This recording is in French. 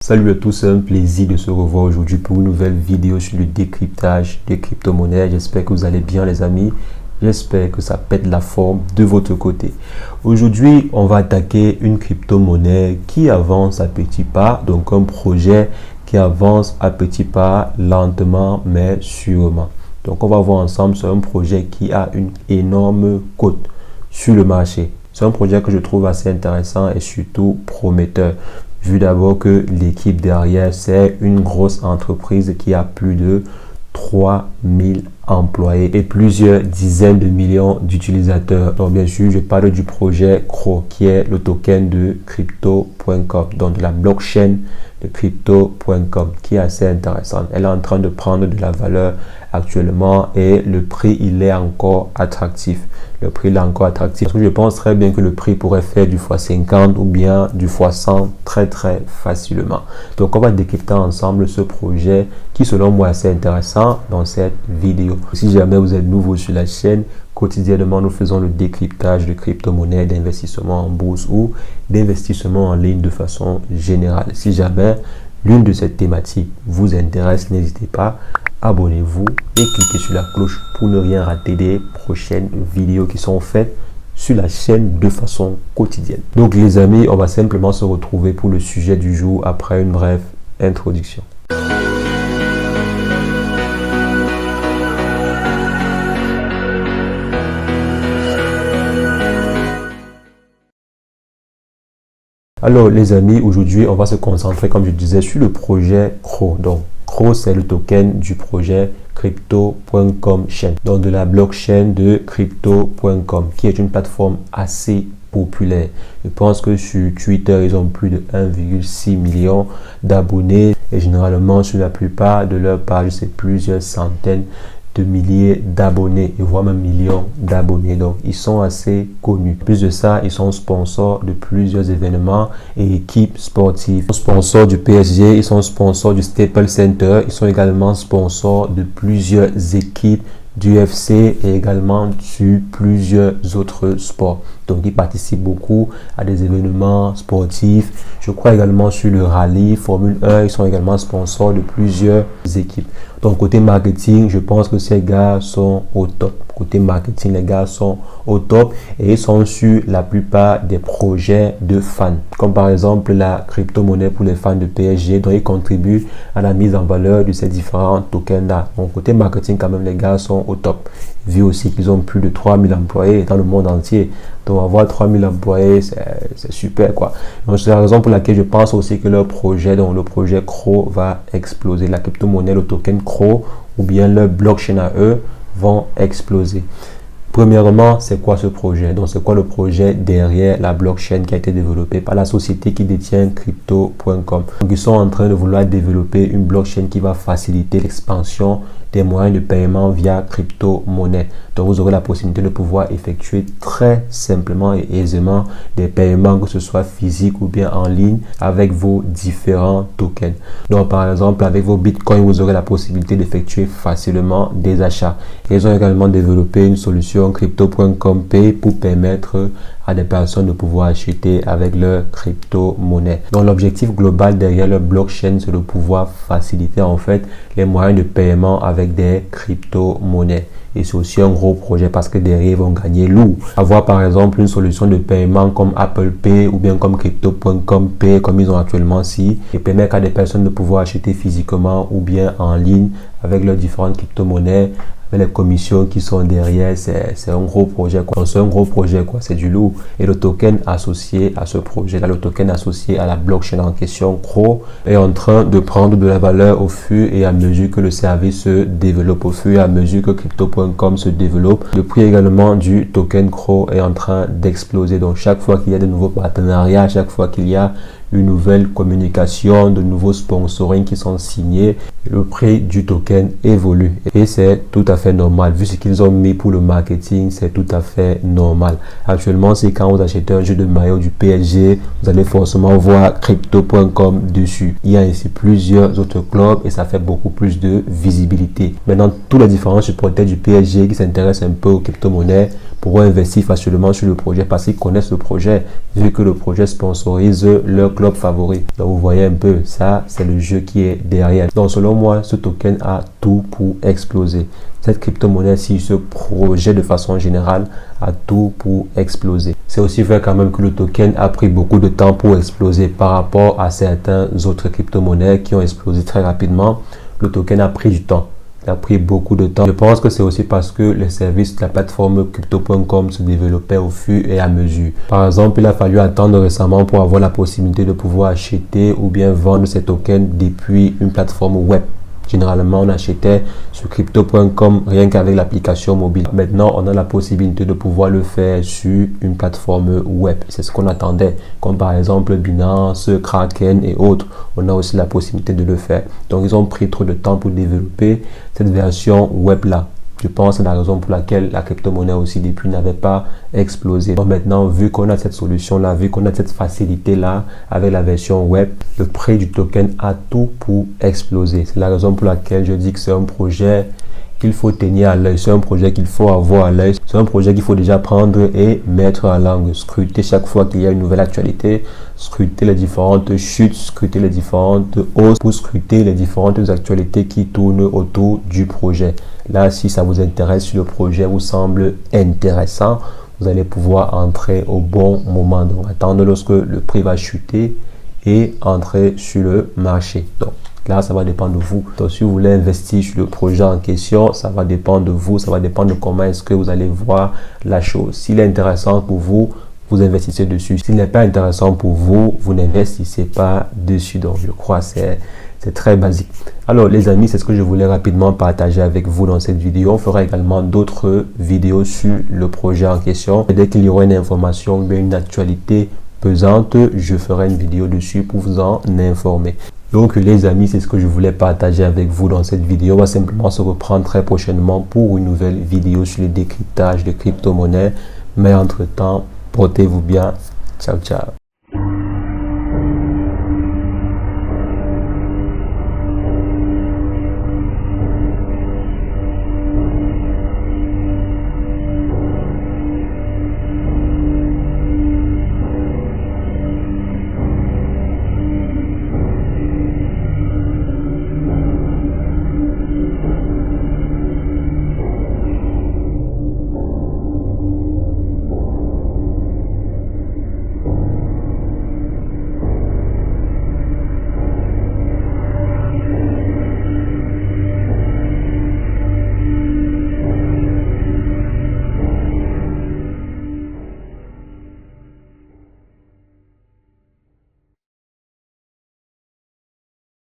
Salut à tous, c'est un plaisir de se revoir aujourd'hui pour une nouvelle vidéo sur le décryptage des crypto-monnaies. J'espère que vous allez bien les amis, j'espère que ça pète la forme de votre côté. Aujourd'hui, on va attaquer une crypto-monnaie qui avance à petits pas, donc un projet qui avance à petits pas, lentement mais sûrement. Donc on va voir ensemble sur un projet qui a une énorme cote sur le marché. C'est un projet que je trouve assez intéressant et surtout prometteur. Vu d'abord que l'équipe derrière, c'est une grosse entreprise qui a plus de 3000 employés et plusieurs dizaines de millions d'utilisateurs. Donc bien sûr, je parle du projet CRO qui est le token de crypto.com, donc de la blockchain de crypto.com qui est assez intéressante. Elle est en train de prendre de la valeur actuellement et le prix il est encore attractif. Le prix est encore attractif. Parce que je pense très bien que le prix pourrait faire du x50 ou bien du x100 très facilement. Donc on va décrypter ensemble ce projet qui selon moi est assez intéressant dans cette vidéo. Si jamais vous êtes nouveau sur la chaîne, quotidiennement nous faisons le décryptage de crypto-monnaies, d'investissement en bourse ou d'investissement en ligne de façon générale. Si jamais l'une de ces thématiques vous intéresse, n'hésitez pas, abonnez-vous et cliquez sur la cloche pour ne rien rater des prochaines vidéos qui sont faites sur la chaîne de façon quotidienne. Donc les amis, on va simplement se retrouver pour le sujet du jour après une brève introduction. Alors les amis, aujourd'hui on va se concentrer comme je disais sur le projet CRO. Donc CRO c'est le token du projet crypto.com chain, donc de la blockchain de crypto.com qui est une plateforme assez populaire. Je pense que sur Twitter ils ont plus de 1,6 million d'abonnés et généralement sur la plupart de leurs pages c'est plusieurs centaines de milliers d'abonnés et voire même millions d'abonnés, donc ils sont assez connus. En plus de ça, ils sont sponsors de plusieurs événements et équipes sportives. Ils sont sponsors du PSG, ils sont sponsors du Staples Center, ils sont également sponsors de plusieurs équipes du UFC et également sur plusieurs autres sports. Donc ils participent beaucoup à des événements sportifs. Je crois également sur le rallye Formule 1, ils sont également sponsors de plusieurs équipes. Donc côté marketing, je pense que ces gars sont au top. Côté marketing, les gars sont au top et ils sont sur la plupart des projets de fans. Comme par exemple la crypto-monnaie pour les fans de PSG, dont ils contribuent à la mise en valeur de ces différents tokens là. Donc côté marketing, quand même, les gars sont au top. Vu aussi qu'ils ont plus de 3000 employés dans le monde entier. Donc avoir 3000 employés, c'est super quoi. Donc c'est la raison pour laquelle je pense aussi que leur projet, donc le projet CRO va exploser. La crypto-monnaie, le token CRO ou bien leur blockchain à eux vont exploser. Premièrement, c'est quoi ce projet? Donc, c'est quoi le projet derrière la blockchain qui a été développée par la société qui détient crypto.com? Donc, ils sont en train de vouloir développer une blockchain qui va faciliter l'expansion des moyens de paiement via crypto-monnaie. Donc, vous aurez la possibilité de pouvoir effectuer très simplement et aisément des paiements, que ce soit physique ou bien en ligne, avec vos différents tokens. Donc, par exemple, avec vos bitcoins, vous aurez la possibilité d'effectuer facilement des achats. Et ils ont également développé une solution crypto.com Pay pour permettre à des personnes de pouvoir acheter avec leur crypto-monnaie. Donc l'objectif global derrière leur blockchain, c'est de pouvoir faciliter en fait les moyens de paiement avec des crypto-monnaies. Et c'est aussi un gros projet parce que derrière ils vont gagner lourd. Avoir par exemple une solution de paiement comme Apple Pay ou bien comme crypto.com Pay comme ils ont actuellement ici et permettre à des personnes de pouvoir acheter physiquement ou bien en ligne avec leurs différentes crypto-monnaies. Mais les commissions qui sont derrière, c'est un gros projet quoi. C'est un gros projet quoi, c'est du lourd. Et le token associé à ce projet là, le token associé à la blockchain en question, CRO, est en train de prendre de la valeur au fur et à mesure que le service se développe, au fur et à mesure que crypto.com se développe. Le prix également du token CRO est en train d'exploser. Donc chaque fois qu'il y a de nouveaux partenariats, chaque fois qu'il y a une nouvelle communication, de nouveaux sponsoring qui sont signés, le prix du token évolue et c'est tout à fait normal. Vu ce qu'ils ont mis pour le marketing, c'est tout à fait normal. Actuellement, c'est quand vous achetez un jeu de maillot du PSG, vous allez forcément voir crypto.com dessus. Il y a ici plusieurs autres clubs et ça fait beaucoup plus de visibilité. Maintenant, tous les différents supporters du PSG qui s'intéressent un peu aux crypto-monnaies pourront investir facilement sur le projet parce qu'ils connaissent le projet, vu que le projet sponsorise leur club favori. Donc vous voyez un peu, ça c'est le jeu qui est derrière. Donc selon moi, ce token a tout pour exploser. Cette crypto-monnaie-ci, ce projet de façon générale, a tout pour exploser. C'est aussi vrai quand même que le token a pris beaucoup de temps pour exploser par rapport à certains autres crypto-monnaies qui ont explosé très rapidement. Le token a pris du temps. Il a pris beaucoup de temps. Je pense que c'est aussi parce que les services de la plateforme crypto.com se développaient au fur et à mesure. Par exemple, il a fallu attendre récemment pour avoir la possibilité de pouvoir acheter ou bien vendre ces tokens depuis une plateforme web. Généralement, on achetait sur crypto.com rien qu'avec l'application mobile. Maintenant, on a la possibilité de pouvoir le faire sur une plateforme web. C'est ce qu'on attendait, comme par exemple Binance, Kraken et autres. On a aussi la possibilité de le faire. Donc, ils ont pris trop de temps pour développer cette version web-là. Je pense que c'est la raison pour laquelle la crypto-monnaie aussi depuis n'avait pas explosé. Donc maintenant, vu qu'on a cette solution-là, vu qu'on a cette facilité-là avec la version web, le prix du token a tout pour exploser. C'est la raison pour laquelle je dis que c'est un projet qu'il faut tenir à l'œil, c'est un projet qu'il faut avoir à l'œil, c'est un projet qu'il faut déjà prendre et mettre à l'angle, scruter chaque fois qu'il y a une nouvelle actualité, scruter les différentes chutes, scruter les différentes hausses pour scruter les différentes actualités qui tournent autour du projet. Là, si ça vous intéresse, si le projet vous semble intéressant, vous allez pouvoir entrer au bon moment. Donc, attendre lorsque le prix va chuter et entrer sur le marché. Donc, là, ça va dépendre de vous. Donc, si vous voulez investir sur le projet en question, ça va dépendre de vous. Ça va dépendre de comment est-ce que vous allez voir la chose. S'il est intéressant pour vous, vous investissez dessus. S'il n'est pas intéressant pour vous, vous n'investissez pas dessus. Donc, je crois que c'est très basique. Alors, les amis, c'est ce que je voulais rapidement partager avec vous dans cette vidéo. On fera également d'autres vidéos sur le projet en question. Et dès qu'il y aura une information, une actualité pesante, je ferai une vidéo dessus pour vous en informer. Donc les amis, c'est ce que je voulais partager avec vous dans cette vidéo. On va simplement se reprendre très prochainement pour une nouvelle vidéo sur le décryptage de crypto-monnaies. Mais entre-temps, portez-vous bien. Ciao, ciao.